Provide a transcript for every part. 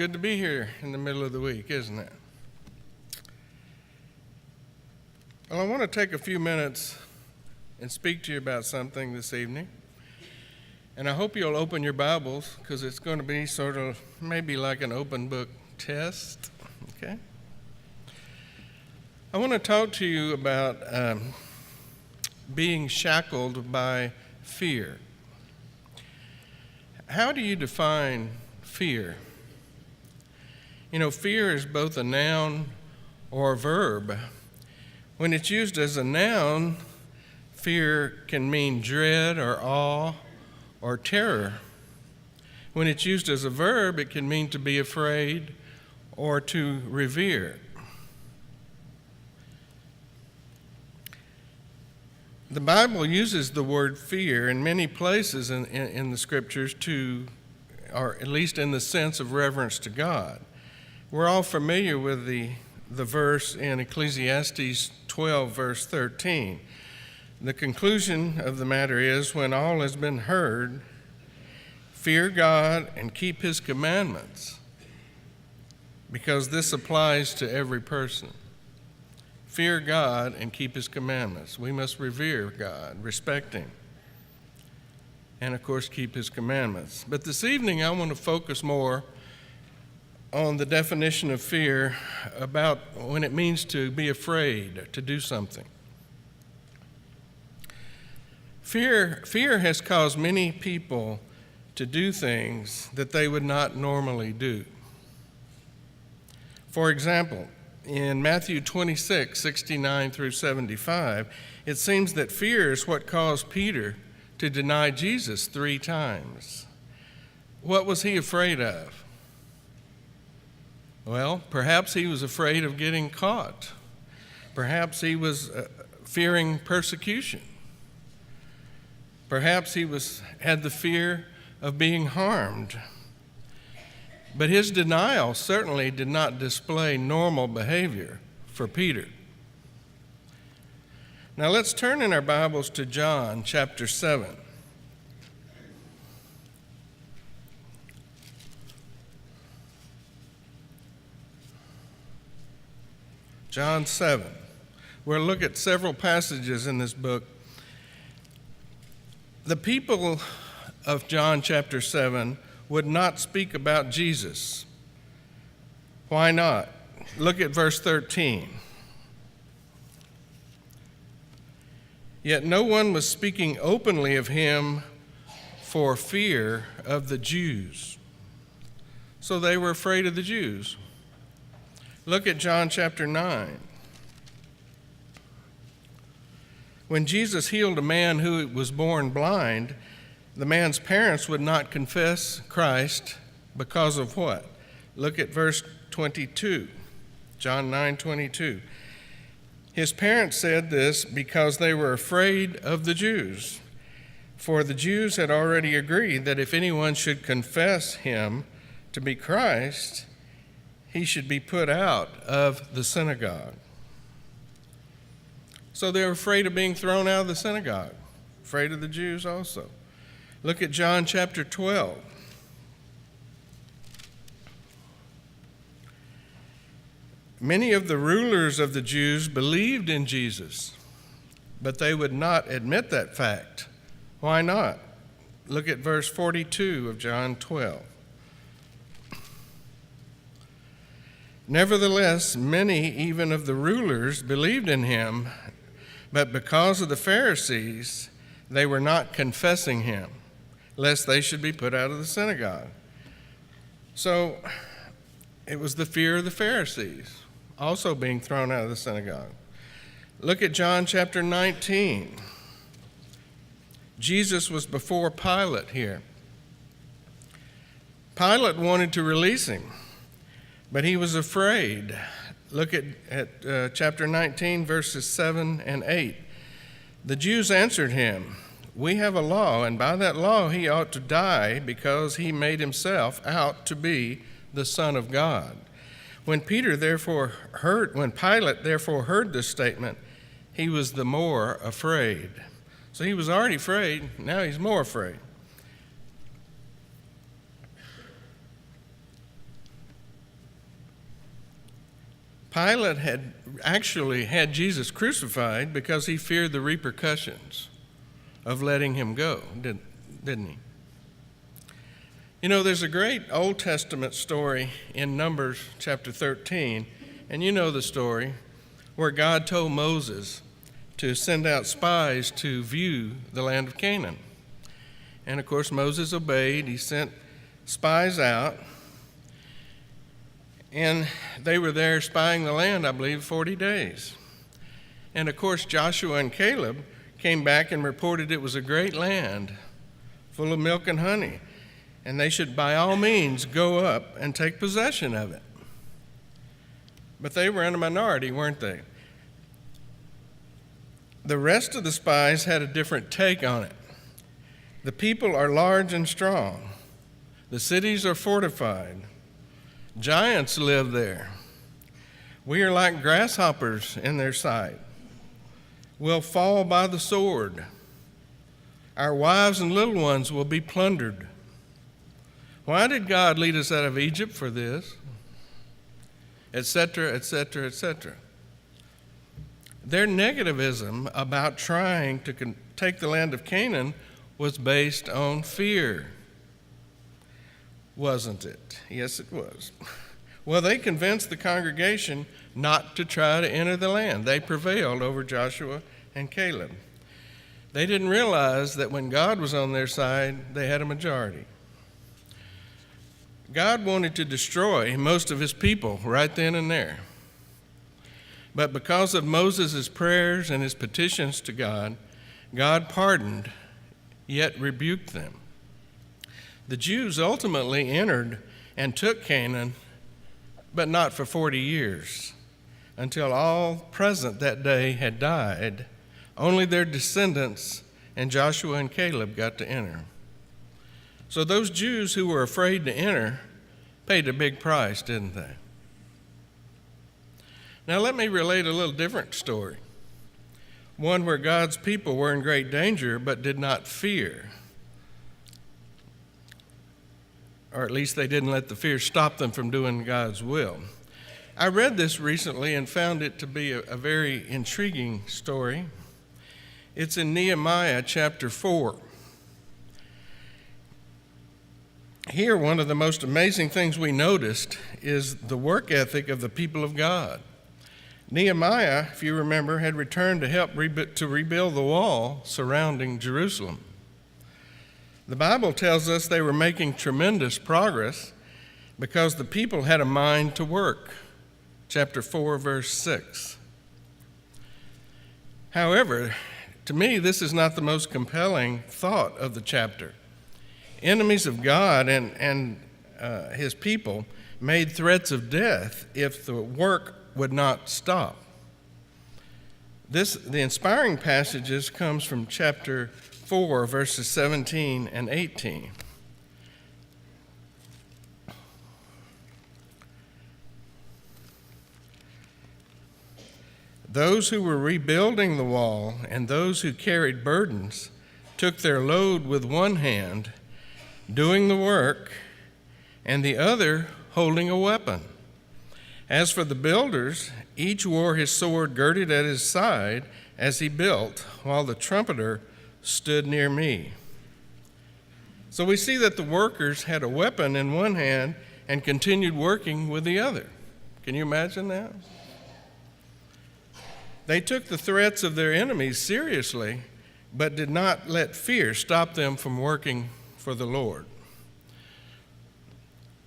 good to be here in the middle of the week, isn't it? Well, I want to take a few minutes and speak to you about something this evening. And I hope you'll open your Bibles, because it's going to be sort of maybe like an open book test, okay? I want to talk to you about being shackled by fear. How do you define fear? You know, fear is both a noun or a verb. When it's used as a noun, fear can mean dread or awe or terror. When it's used as a verb, it can mean to be afraid or to revere. The Bible uses the word fear in many places in the scriptures or at least in the sense of reverence to God. We're all familiar with the verse in Ecclesiastes 12, verse 13. The conclusion of the matter is, when all has been heard, fear God and keep his commandments, because this applies to every person. Fear God and keep his commandments. We must revere God, respect him, and of course keep his commandments. But this evening I want to focus more on the definition of fear, about when it means to be afraid, to do something. Fear has caused many people to do things that they would not normally do. For example, in Matthew 26, 69 through 75, it seems that fear is what caused Peter to deny Jesus 3 times. What was he afraid of? Well, perhaps he was afraid of getting caught. Perhaps he was fearing persecution. Perhaps he had the fear of being harmed. But his denial certainly did not display normal behavior for Peter. Now let's turn in our Bibles to John chapter 7. John 7. We'll look at several passages in this book. The people of John chapter 7 would not speak about Jesus. Why not? Look at verse 13. Yet no one was speaking openly of him for fear of the Jews. So they were afraid of the Jews. Look at John chapter 9. When Jesus healed a man who was born blind, the man's parents would not confess Christ because of what? Look at verse 22, John 9:22. His parents said this because they were afraid of the Jews, for the Jews had already agreed that if anyone should confess him to be Christ, he should be put out of the synagogue. So they were afraid of being thrown out of the synagogue, afraid of the Jews also. Look at John chapter 12. Many of the rulers of the Jews believed in Jesus, but they would not admit that fact. Why not? Look at verse 42 of John 12. Nevertheless, many even of the rulers believed in him, but because of the Pharisees, they were not confessing him, lest they should be put out of the synagogue. So it was the fear of the Pharisees also being thrown out of the synagogue. Look at John chapter 19. Jesus was before Pilate here. Pilate wanted to release him, but he was afraid. Look at chapter 19, verses 7 and 8. The Jews answered him, "We have a law, and by that law he ought to die, because he made himself out to be the Son of God." When Pilate therefore heard this statement, he was the more afraid. So he was already afraid, now he's more afraid. Pilate had actually had Jesus crucified because he feared the repercussions of letting him go, didn't he? You know, there's a great Old Testament story in Numbers chapter 13, and you know the story, where God told Moses to send out spies to view the land of Canaan. And of course, Moses obeyed. He sent spies out, and they were there spying the land, I believe, 40 days. And of course, Joshua and Caleb came back and reported it was a great land full of milk and honey, and they should by all means go up and take possession of it. But they were in a minority, weren't they? The rest of the spies had a different take on it. The people are large and strong. The cities are fortified. Giants live there. We are like grasshoppers in their sight. We'll fall by the sword. Our wives and little ones will be plundered. Why did God lead us out of Egypt for this? Etc., etc., etc. Their negativism about trying to take the land of Canaan was based on fear, wasn't it? Yes, it was. Well, they convinced the congregation not to try to enter the land. They prevailed over Joshua and Caleb. They didn't realize that when God was on their side, they had a majority. God wanted to destroy most of his people right then and there. But because of Moses' prayers and his petitions to God, God pardoned, yet rebuked them. The Jews ultimately entered and took Canaan, but not for 40 years, until all present that day had died. Only their descendants and Joshua and Caleb got to enter. So those Jews who were afraid to enter paid a big price, didn't they? Now let me relate a little different story, one where God's people were in great danger but did not fear, or at least they didn't let the fear stop them from doing God's will. I read this recently and found it to be a very intriguing story. It's in Nehemiah chapter 4. Here, one of the most amazing things we noticed is the work ethic of the people of God. Nehemiah, if you remember, had returned to help rebuild the wall surrounding Jerusalem. The Bible tells us they were making tremendous progress because the people had a mind to work. Chapter 4, verse 6. However, to me, this is not the most compelling thought of the chapter. Enemies of God and his people made threats of death if the work would not stop. The inspiring passages comes from chapter 4, verses 17 and 18. Those who were rebuilding the wall and those who carried burdens took their load with one hand, doing the work, and the other holding a weapon. As for the builders, each wore his sword girded at his side as he built, while the trumpeter stood near me. So we see that the workers had a weapon in one hand and continued working with the other. Can you imagine that? They took the threats of their enemies seriously, but did not let fear stop them from working for the Lord.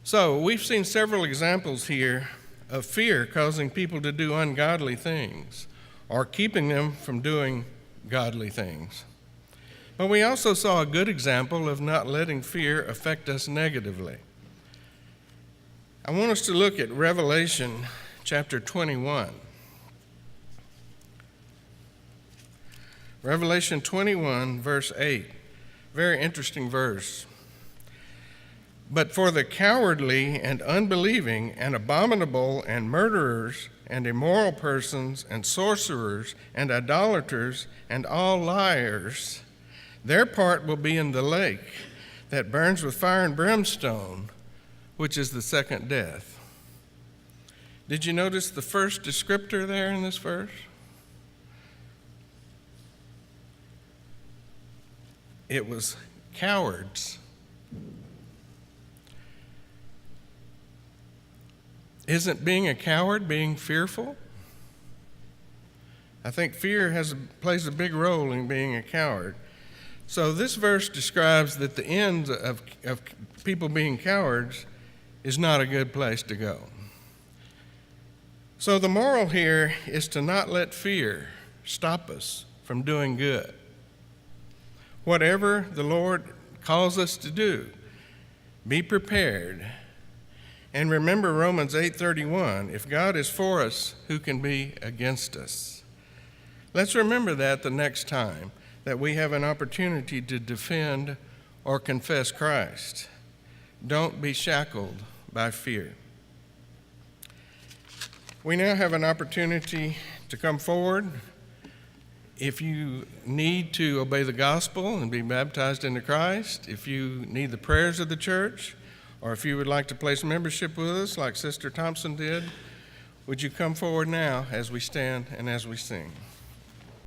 So we've seen several examples here of fear causing people to do ungodly things or keeping them from doing godly things. But we also saw a good example of not letting fear affect us negatively. I want us to look at Revelation chapter 21. Revelation 21, verse 8. Very interesting verse. But for the cowardly and unbelieving and abominable and murderers and immoral persons and sorcerers and idolaters and all liars, their part will be in the lake that burns with fire and brimstone, which is the second death. Did you notice the first descriptor there in this verse? It was cowards. Isn't being a coward being fearful? I think fear plays a big role in being a coward. So this verse describes that the end of people being cowards is not a good place to go. So the moral here is to not let fear stop us from doing good. Whatever the Lord calls us to do, be prepared. And remember Romans 8:31, if God is for us, who can be against us? Let's remember that the next time that we have an opportunity to defend or confess Christ. Don't be shackled by fear. We now have an opportunity to come forward. If you need to obey the gospel and be baptized into Christ, if you need the prayers of the church, or if you would like to place membership with us like Sister Thompson did, would you come forward now as we stand and as we sing?